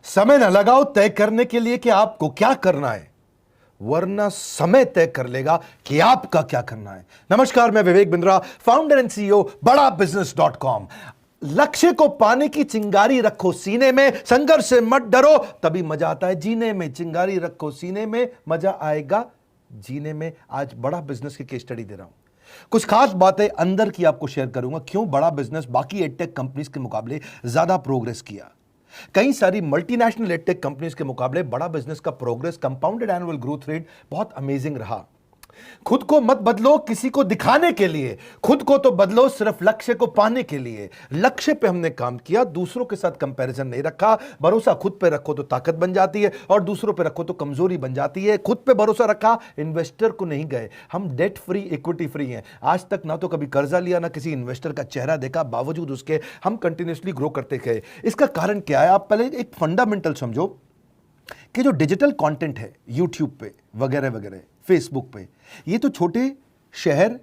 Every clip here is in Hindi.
समय न लगाओ तय करने के लिए कि आपको क्या करना है, वरना समय तय कर लेगा कि आपका क्या करना है। नमस्कार, मैं Vivek Bindra, founder and CEO बड़ा बिजनेस.com। लक्ष्य को पाने की चिंगारी रखो सीने में, संघर्ष से मत डरो, तभी मजा आता है जीने में। चिंगारी रखो सीने में, मजा आएगा जीने में। आज बड़ा बिजनेस की केस स्टडी दे रहा हूं, कुछ खास बातें अंदर की आपको शेयर करूंगा, क्यों बड़ा बिजनेस बाकी एडटेक कंपनीज के मुकाबले ज्यादा प्रोग्रेस किया। कई सारी मल्टीनेशनल एडटेक कंपनीज के मुकाबले बड़ा बिजनेस का progress, compounded annual growth rate बहुत अमेजिंग रहा। खुद को मत बदलो किसी को दिखाने के लिए, खुद को तो बदलो सिर्फ लक्ष्य को पाने के लिए। लक्ष्य पे हमने काम किया, दूसरों के साथ कंपैरिजन नहीं रखा। भरोसा खुद पे रखो तो ताकत बन जाती है, और दूसरों पे रखो तो कमजोरी बन जाती है। खुद पे भरोसा रखा, इन्वेस्टर को नहीं गए। हम डेट फ्री, इक्विटी फ्री हैं। आज तक ना तो कभी कर्जा लिया, ना किसी इन्वेस्टर का चेहरा देखा, बावजूद उसके हम कंटिन्यूसली ग्रो करते गए। इसका कारण क्या है? आप पहले एक फंडामेंटल समझो कि जो डिजिटल कंटेंट है यूट्यूब पे वगैरह वगैरह, फेसबुक पे, ये तो छोटे शहर,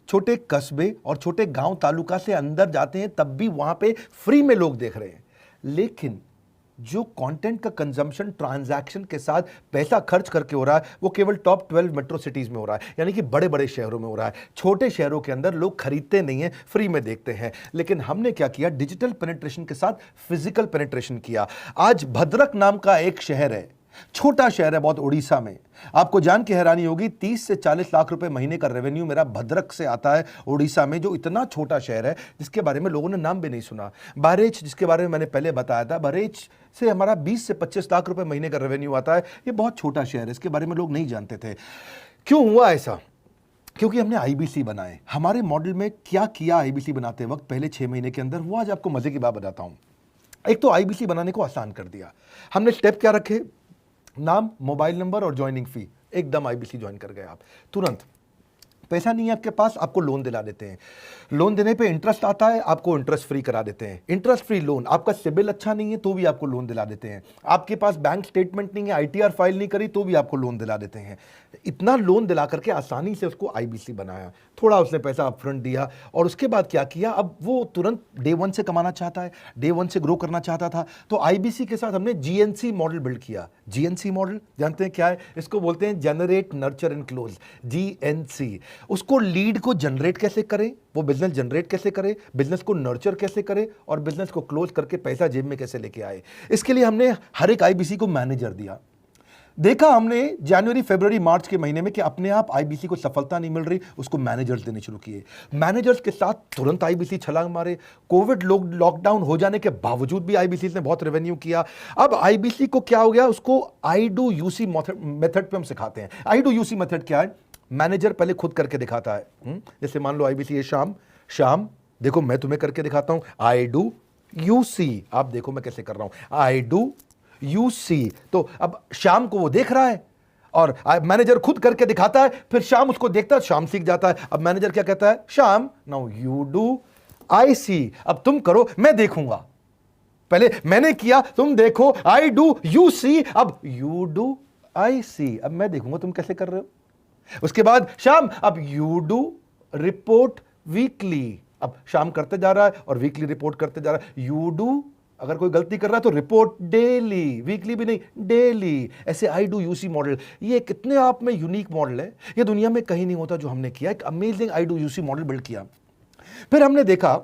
छोटे कस्बे और छोटे गांव तालुका से अंदर जाते हैं, तब भी वहां पे फ्री में लोग देख रहे हैं। लेकिन जो कंटेंट का कंजम्पशन ट्रांजैक्शन के साथ पैसा खर्च करके हो रहा है, वो केवल टॉप 12 मेट्रो सिटीज में हो रहा है, यानी कि बड़े बड़े शहरों में हो रहा है। छोटे शहरों के अंदर लोग खरीदते नहीं हैं, फ्री में देखते हैं। लेकिन हमने क्या किया? डिजिटल पेनिट्रेशन के साथ फिजिकल पेनिट्रेशन किया। आज भद्रक नाम का एक शहर है, छोटा शहर है बहुत, उड़ीसा में। आपको जान के हैरानी होगी, 30 से 40 लाख रुपए महीने का रेवेन्यू मेरा भद्रक से आता है, उड़ीसा में, जो इतना छोटा शहर है जिसके बारे में लोगों ने नाम भी नहीं सुना। बहरेच, जिसके बारे में मैंने पहले बताया था, बहरेच से हमारा 20 से 25 लाख रुपए महीने का रेवेन्यू आता है। ये बहुत छोटा शहर है, इसके बारे में लोग नहीं जानते थे। क्यों हुआ ऐसा? क्योंकि हमने आईबीसी बनाए। हमारे मॉडल में क्या किया आईबीसी बनाते वक्त, पहले 6 महीने के अंदर, वो आज आपको मजे की बात बताता हूं। एक तो आईबीसी बनाने को आसान कर दिया हमने। स्टेप क्या रखे? नाम, मोबाइल नंबर और ज्वाइनिंग फी। एकदम आईबीसी ज्वाइन कर गए आप तुरंत। पैसा नहीं है आपके पास, आपको लोन दिला देते हैं। लोन देने पे इंटरेस्ट आता है, आपको इंटरेस्ट फ्री करा देते हैं। Interest free loan. आपका सिबिल अच्छा नहीं है तो भी आपको लोन दिला देते हैं। आपके पास बैंक स्टेटमेंट नहीं है, आईटीआर फाइल नहीं करी तो भी आपको लोन दिला देते हैं। इतना लोन दिला करके आसानी से उसको आईबीसी बनाया। थोड़ा उसने पैसा अपफ्रंट दिया, और उसके बाद क्या किया? अब वो तुरंत डे 1 से कमाना चाहता है, डे 1 से ग्रो करना चाहता था, तो आईबीसी के साथ हमने जीएनसी मॉडल बिल्ड किया। जीएनसी मॉडल जानते हैं क्या है? इसको बोलते हैं generate, nurture and close, GNC. उसको लीड को जनरेट कैसे करें, वो बिजनेस जनरेट कैसे करे, बिजनेस को नर्चर कैसे करे, और बिजनेस को क्लोज करके पैसा जेब में कैसे लेके आए। इसके लिए हमने हर एक आईबीसी को मैनेजर दिया। देखा हमने जनवरी, फरवरी, मार्च के महीने में कि अपने आप आईबीसी को सफलता नहीं मिल रही, उसको मैनेजर्स देने शुरू किए। मैनेजर्स के साथ तुरंत आईबीसी छलांग मारे। कोविड लॉकडाउन हो जाने के बावजूद भी आईबीसी ने बहुत रेवेन्यू किया। अब आईबीसी को क्या हो गया? उसको आई डू यूसी मेथड पे हम सिखाते हैं। आई डू यूसी मेथड क्या है? मैनेजर पहले खुद करके दिखाता है। जैसे मान लो आईबीसी है शाम, देखो मैं तुम्हें करके दिखाता हूं, आई डू यू सी। आप देखो मैं कैसे कर रहा हूं, आई डू यू सी। तो अब शाम को वो देख रहा है, और मैनेजर खुद करके दिखाता है, फिर शाम उसको देखता है, शाम सीख जाता है। अब मैनेजर क्या कहता है? शाम, नाउ यू डू आई सी। अब तुम करो, मैं देखूंगा। पहले मैंने किया, तुम देखो, आई डू यू सी, अब यू डू आई सी। अब मैं देखूंगा तुम कैसे कर रहे हो। उसके बाद शाम, अब यू डू रिपोर्ट वीकली। अब शाम करते जा रहा है और वीकली रिपोर्ट करते जा रहा है। यू डू, अगर कोई गलती कर रहा है तो रिपोर्ट डेली, वीकली भी नहीं, डेली। ऐसे आई डू यूसी मॉडल, ये कितने आप में यूनिक मॉडल है, ये दुनिया में कहीं नहीं होता जो हमने किया। एक amazing I do UC model build किया। फिर हमने देखा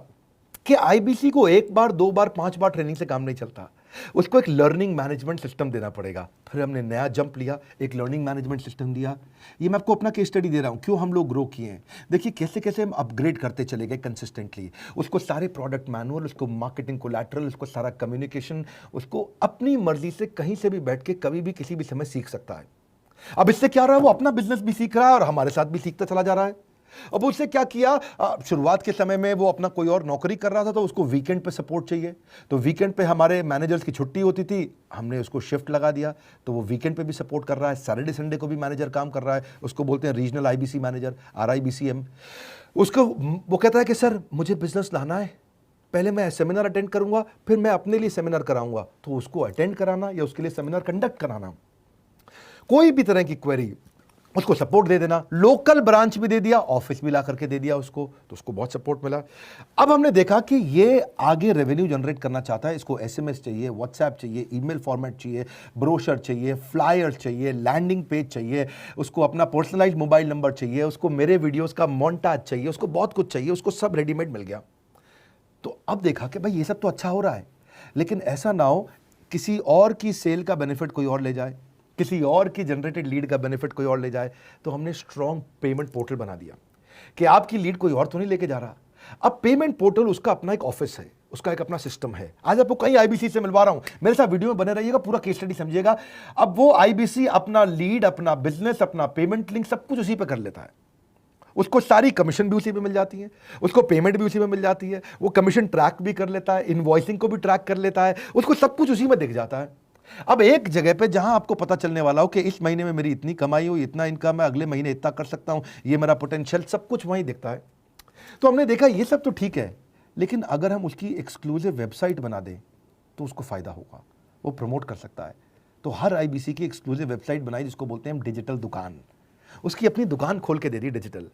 कि आईबीसी को 1 बार, 2 बार, 5 बार ट्रेनिंग से काम नहीं चलता, उसको एक लर्निंग मैनेजमेंट सिस्टम देना पड़ेगा। फिर हमने नया जंप लिया, एक लर्निंग मैनेजमेंट सिस्टम दिया। ये मैं आपको अपना केस स्टडी दे रहा हूं, क्यों हम लोग ग्रो किए हैं। देखिए कैसे कैसे हम अपग्रेड करते चले गए कंसिस्टेंटली। उसको सारे प्रोडक्ट मैनुअल, उसको मार्केटिंग कोलैटरल, उसको सारा कम्युनिकेशन, उसको अपनी मर्जी से कहीं से भी बैठ के कभी भी किसी भी समय सीख सकता है। अब इससे क्या रहा है? वो अपना बिजनेस भी सीख रहा है और हमारे साथ भी सीखता चला जा रहा है। अब उससे क्या किया? शुरुआत के समय में वो अपना कोई और नौकरी कर रहा था, तो उसको वीकेंड पे सपोर्ट चाहिए। तो वीकेंड पे हमारे मैनेजर्स की छुट्टी होती थी, हमने उसको शिफ्ट लगा दिया, तो वो वीकेंड पे भी सपोर्ट कर रहा है। सैटरडे संडे को भी मैनेजर काम कर रहा है। उसको बोलते हैं रीजनल आईबीसी मैनेजर, RIBCM। उसको वो कहता है कि सर मुझे बिजनेस लाना है, पहले मैं सेमिनार अटेंड करूंगा, फिर मैं अपने लिए सेमिनार कराऊंगा। तो उसको अटेंड कराना या उसके लिए सेमिनार कंडक्ट कराना, कोई भी तरह की क्वेरी उसको सपोर्ट दे देना, लोकल ब्रांच भी दे दिया, ऑफिस भी ला करके दे दिया उसको, तो उसको बहुत सपोर्ट मिला। अब हमने देखा कि ये आगे रेवेन्यू जनरेट करना चाहता है, इसको एसएमएस चाहिए, व्हाट्सएप चाहिए, ईमेल फॉर्मेट चाहिए, ब्रोशर चाहिए, फ्लायर चाहिए, लैंडिंग पेज चाहिए, उसको अपना पर्सनलाइज्ड मोबाइल नंबर चाहिए, उसको मेरे वीडियोस का मोन्टाज चाहिए, उसको बहुत कुछ चाहिए, उसको सब रेडीमेड मिल गया। तो अब देखा कि भाई ये सब तो अच्छा हो रहा है, लेकिन ऐसा ना हो किसी और की सेल का बेनिफिट कोई और ले जाए, किसी और की जनरेटेड लीड का बेनिफिट कोई और ले जाए। तो हमने स्ट्रॉन्ग पेमेंट पोर्टल बना दिया कि आपकी लीड कोई और तो नहीं लेके जा रहा। अब पेमेंट पोर्टल उसका अपना एक ऑफिस है, उसका एक अपना सिस्टम है। आज आपको कई आईबीसी से मिलवा रहा हूं, मेरे साथ वीडियो में बने रहिएगा, पूरा केस स्टडी समझिएगा। अब वो आईबीसी अपना लीड, अपना बिजनेस, अपना पेमेंट लिंक सब कुछ उसी पे कर लेता है। उसको सारी कमीशन भी उसी पे मिल जाती है, उसको पेमेंट भी उसी में मिल जाती है, वो कमीशन ट्रैक भी कर लेता है, इनवॉइसिंग को भी ट्रैक कर लेता है, उसको सब कुछ उसी में दिख जाता है। अब एक जगह पे जहां आपको पता चलने वाला हो कि इस महीने में मेरी इतनी कमाई हुई, इतना इनकम है, अगले महीने इतना कर सकता हूं, ये मेरा पोटेंशियल, सब कुछ वहीं दिखता है। तो हमने देखा ये सब तो ठीक है, लेकिन अगर हम उसकी एक्सक्लूसिव वेबसाइट बना दें तो उसको फायदा होगा, वो प्रमोट कर सकता है। तो हर आईबीसी की एक्सक्लूसिव वेबसाइट बनाई जिसको बोलते हैं हम डिजिटल दुकान, उसकी अपनी दुकान खोल के दे दी डिजिटल।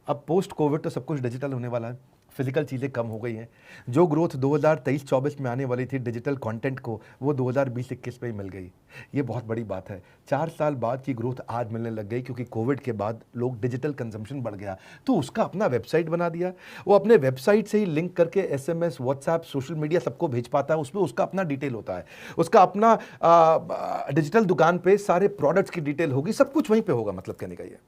अब पोस्ट कोविड तो सब कुछ डिजिटल होने वाला है, फिजिकल चीज़ें कम हो गई हैं। जो ग्रोथ 2023-24 में आने वाली थी डिजिटल कंटेंट को, वो 2020-21 में ही मिल गई। ये बहुत बड़ी बात है। 4 साल बाद की ग्रोथ आज मिलने लग गई, क्योंकि कोविड के बाद लोग डिजिटल कंजम्पशन बढ़ गया। तो उसका अपना वेबसाइट बना दिया, वो अपने वेबसाइट से ही लिंक करके एसएमएस, व्हाट्सएप, सोशल मीडिया सबको भेज पाता है। उसमें उसका अपना डिटेल होता है, उसका अपना डिजिटल दुकान पे सारे प्रोडक्ट्स की डिटेल होगी, सब कुछ वहीं पर होगा। मतलब कहने का ये,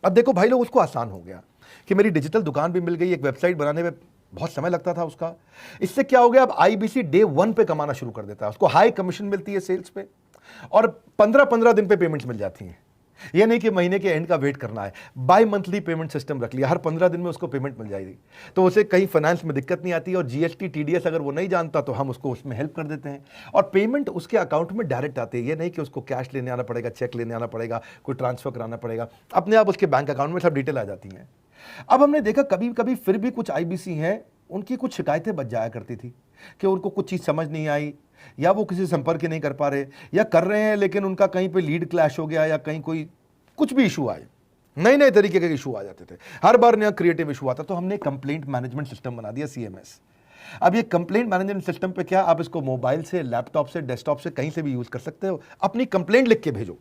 अब देखो भाई लोग, उसको आसान हो गया कि मेरी डिजिटल दुकान भी मिल गई। एक वेबसाइट बनाने में बहुत समय लगता था उसका, इससे क्या हो गया, अब आईबीसी डे 1 पे कमाना शुरू कर देता है। उसको हाई कमीशन मिलती है सेल्स पे, और 15-15 दिन पे पेमेंट्स मिल जाती हैं। ये नहीं कि महीने के एंड का वेट करना है, बाई मंथली पेमेंट सिस्टम रख लिया, हर 15 दिन में उसको पेमेंट मिल जाएगी। तो उसे कहीं फाइनेंस में दिक्कत नहीं आती, और जीएसटी, टीडीएस अगर वो नहीं जानता तो हम उसको उसमें हेल्प कर देते हैं, और पेमेंट उसके अकाउंट में डायरेक्ट आती है। ये नहीं कि उसको कैश लेने आना पड़ेगा, चेक लेने आना पड़ेगा, कोई ट्रांसफर कराना पड़ेगा, अपने आप उसके बैंक अकाउंट में सब डिटेल आ जाती हैं। अब हमने देखा कभी कभी फिर भी कुछ आईबीसी हैं, उनकी कुछ शिकायतें बच जाया करती थी कि उनको कुछ चीज़ समझ नहीं आई, या वो किसी से संपर्क ही नहीं कर पा रहे, या कर रहे हैं लेकिन उनका कहीं पे लीड क्लैश हो गया, या कहीं कोई कुछ भी इशू आए, नए नए तरीके के इशू आ जाते थे, हर बार नया क्रिएटिव इशू आता। तो हमने कंप्लेंट मैनेजमेंट सिस्टम बना दिया, सीएमएस। अब ये कंप्लेंट मैनेजमेंट सिस्टम पे क्या, आप इसको मोबाइल से, लैपटॉप से, डेस्कटॉप से, कहीं से भी यूज कर सकते हो। अपनी कंप्लेंट लिख के भेजो,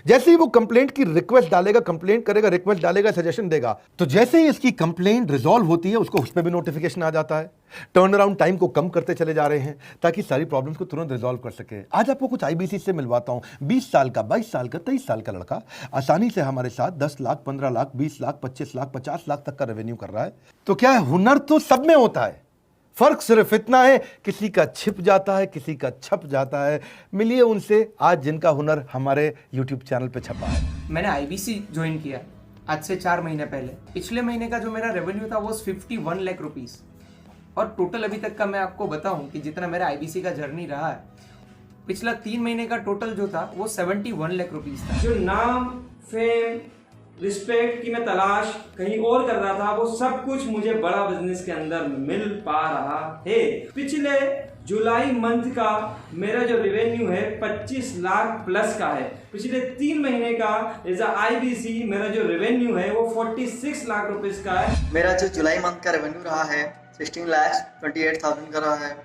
जैसे ही वो कंप्लेंट की रिक्वेस्ट डालेगा, कंप्लेंट करेगा, रिक्वेस्ट डालेगा, सजेशन देगा, तो जैसे ही इसकी कंप्लेंट रिजॉल्व होती है उसको उस पर भी नोटिफिकेशन आ जाता है। टर्न अराउंड टाइम को कम करते चले जा रहे हैं ताकि सारी प्रॉब्लम्स को तुरंत रिजॉल्व कर सके। आज आपको कुछ आईबीसी से मिलवाता हूं। 20 साल का, 22 साल का, 23 साल का लड़का आसानी से हमारे साथ 10 लाख, 15 लाख, 20 लाख, 25 लाख, 50 लाख तक का रेवेन्यू कर रहा है। तो क्या है, हुनर तो सब में होता है, फर्क सिर्फ इतना है किसी का छिप जाता है, किसी का छप जाता है। मिलिए उनसे आज जिनका हुनर हमारे YouTube चैनल पे छपा है। मैंने आईबीसी ज्वाइन किया आज से 4 महीने पहले। पिछले महीने का जो मेरा रेवेन्यू था वो 51 लाख रुपीस, और टोटल अभी तक का मैं आपको बताऊं कि जितना मेरा आईबीसी का जर्नी रहा है, पिछला 3 महीने का टोटल जो था वो 71 लाख रुपीस था। जो नाम, फेम, रिस्पेक्ट की मैं तलाश कहीं और कर रहा था, वो सब कुछ मुझे बड़ा बिजनेस के अंदर मिल पा रहा है। पिछले जुलाई मंथ का मेरा जो रेवेन्यू है 25 लाख प्लस का है। पिछले 3 महीने का एज आईबीसी मेरा जो रेवेन्यू है वो 46 लाख रुपीस का है। मेरा जो जुलाई मंथ का रेवेन्यू रहा है 16,28,000 का रहा है,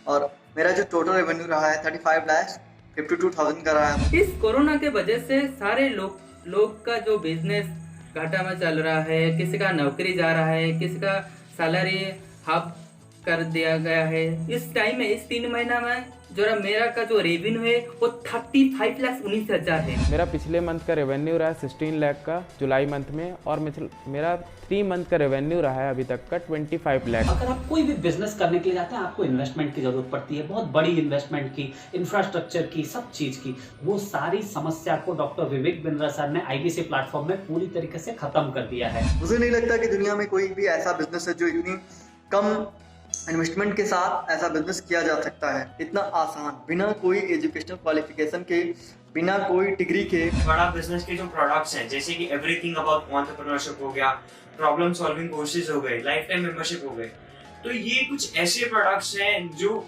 और मेरा जो टोटल रेवेन्यू रहा है 35,52,000 का रहा है। इस कोरोना के वजह से सारे लोग का जो बिजनेस घाटा में चल रहा है, किसी का नौकरी जा रहा है, किसी का सैलरी हाफ कर दिया गया है। इस टाइम में, इस 3 महीना में जो मेरा का जो रेवेन्यू है वो 35,19,000 है। मेरा पिछले मंथ का रेवेन्यू रहा है 16 लाख का जुलाई मंथ में, और मेरा 3 मंथ का रेवेन्यू रहा है अभी तक का 25 लाख। अगर आप कोई भी बिजनेस करने के लिए जाते हैं, आपको इन्वेस्टमेंट की जरूरत पड़ती है, बहुत बड़ी इन्वेस्टमेंट की, इंफ्रास्ट्रक्चर की, सब चीज की। वो सारी समस्या को डॉक्टर विवेक बिंद्रा सर ने आईबीसी प्लेटफॉर्म में पूरी तरीके से खत्म कर दिया है। मुझे नहीं लगता कि दुनिया में कोई भी ऐसा बिजनेस है जो इतनी कम इन्वेस्टमेंट के साथ ऐसा बिजनेस किया जा सकता है, इतना आसान, बिना कोई एजुकेशनल क्वालिफिकेशन के, बिना कोई डिग्री के। बड़ा बिजनेस के जो प्रोडक्ट्स हैं, जैसे कि एवरीथिंग अबाउट एंटरप्रेन्योरशिप हो गया, प्रॉब्लम सॉल्विंग कोर्सेज हो गए, लाइफ टाइम मेंबरशिप हो गए, तो ये कुछ ऐसे प्रोडक्ट्स हैं जो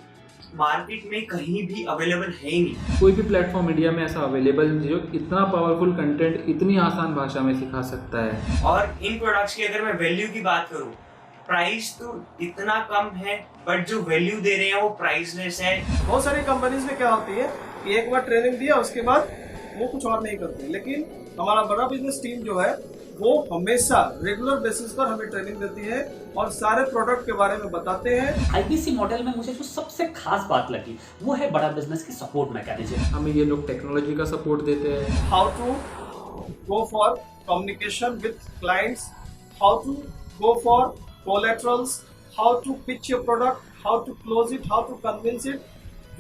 मार्केट में कहीं भी अवेलेबल है ही नहीं। कोई भी प्लेटफॉर्म इंडिया में ऐसा अवेलेबल नहीं जो इतना पावरफुल कंटेंट इतनी आसान भाषा में सिखा सकता है। और इन प्रोडक्ट्स की अगर मैं वैल्यू की बात करूं, प्राइस तो इतना कम है बट जो वैल्यू दे रहे हैं वो प्राइसलेस है। बहुत सारी कंपनीज में क्या होती है कि एक बार ट्रेनिंग दिया उसके बाद वो कुछ और नहीं करते, लेकिन हमारा बड़ा बिजनेस टीम जो है वो हमेशा रेगुलर बेसिस पर हमें ट्रेनिंग देती है और सारे प्रोडक्ट के बारे में बताते हैं। आईबीसी मॉडल में मुझे जो सबसे खास बात लगी वो है बड़ा बिजनेस की सपोर्ट मैकेनिज्म। हमें ये लोग टेक्नोलॉजी का सपोर्ट देते हैं। How to go for communication with clients, how to go for collaterals, how to pitch your product, how to close it, how to convince it,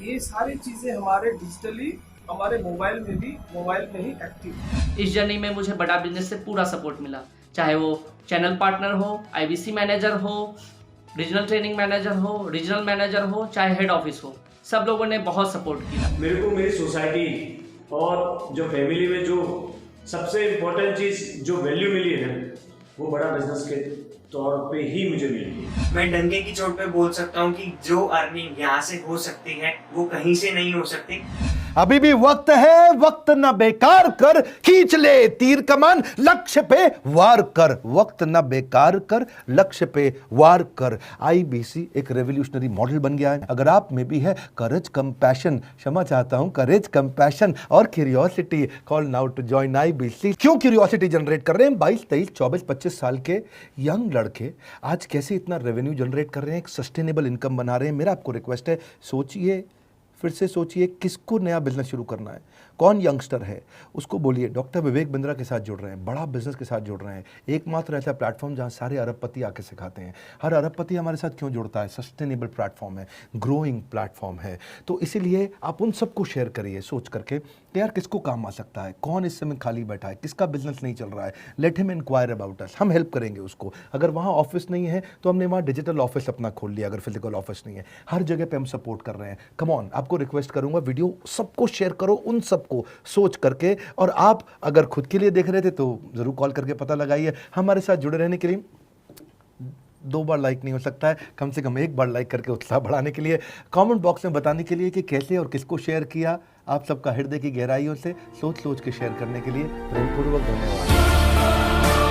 ये सारी चीजें हमारे डिजिटली हमारे मोबाइल में ही एक्टिव है। इस जर्नी में मुझे बड़ा बिजनेस से पूरा सपोर्ट मिला, चाहे वो चैनल पार्टनर हो, आईबीसी मैनेजर हो, रीजनल ट्रेनिंग मैनेजर हो, रीजनल मैनेजर हो, चाहे हेड ऑफिस हो, सब लोगों ने बहुत सपोर्ट किया। मेरे को मेरी सोसाइटी और जो फैमिली में जो सबसे इम्पोर्टेंट चीज़ जो वैल्यू मिली है वो बड़ा बिजनेस के तौर पे ही मुझे मिली है। मैं डंके की चोट पे बोल सकता हूँ कि जो अर्निंग यहाँ से हो सकती है वो कहीं से नहीं हो सकती। अभी भी वक्त है, वक्त न बेकार कर, खींच ले तीर कमान, लक्ष्य पे वार कर, वक्त न बेकार कर, लक्ष्य पे वार कर। आईबीसी एक रेवोल्यूशनरी मॉडल बन गया है। अगर आप में भी है करेज, कंपैशन, क्षमा चाहता हूं, करेज, कंपैशन और curiosity, call now to join IBC. क्यों क्यूरियोसिटी जनरेट कर रहे हैं? 22, 23, 24, 25 साल के यंग लड़के आज कैसे इतना रेवेन्यू जनरेट कर रहे हैं, एक सस्टेनेबल इनकम बना रहे हैं। मेरा आपको रिक्वेस्ट है, सोचिए, फिर से सोचिए, किसको नया बिजनेस शुरू करना है, कौन यंगस्टर है, उसको बोलिए डॉक्टर विवेक बिंद्रा के साथ जुड़ रहे हैं, बड़ा बिजनेस के साथ जुड़ रहे हैं। एकमात्र ऐसा प्लेटफॉर्म जहां सारे अरबपति आके सिखाते हैं। हर अरबपति हमारे साथ क्यों जुड़ता है? सस्टेनेबल प्लेटफॉर्म है, ग्रोइंग प्लेटफॉर्म है। तो इसीलिए आप उन सबको शेयर करिए सोच करके कि यार किसको काम आ सकता है, कौन इस समय खाली बैठा है, किसका बिजनेस नहीं चल रहा है, let him inquire about us, हम हेल्प करेंगे उसको। अगर वहाँ ऑफिस नहीं है तो हमने वहाँ डिजिटल ऑफिस अपना खोल लिया, अगर फिजिकल ऑफिस नहीं है, हर जगह पे हम सपोर्ट कर रहे हैं। कम ऑन, आपको रिक्वेस्ट करूंगा वीडियो सबको शेयर करो, उन सबको सोच करके। और आप अगर खुद के लिए देख रहे थे तो जरूर कॉल करके पता लगाइए। हमारे साथ जुड़े रहने के लिए 2 बार लाइक नहीं हो सकता है, कम से कम 1 बार लाइक करके उत्साह बढ़ाने के लिए, कमेंट बॉक्स में बताने के लिए कि कैसे और किसको शेयर किया। आप सबका हृदय की गहराइयों से सोच सोच के शेयर करने के लिए प्रेमपूर्वक धन्यवाद।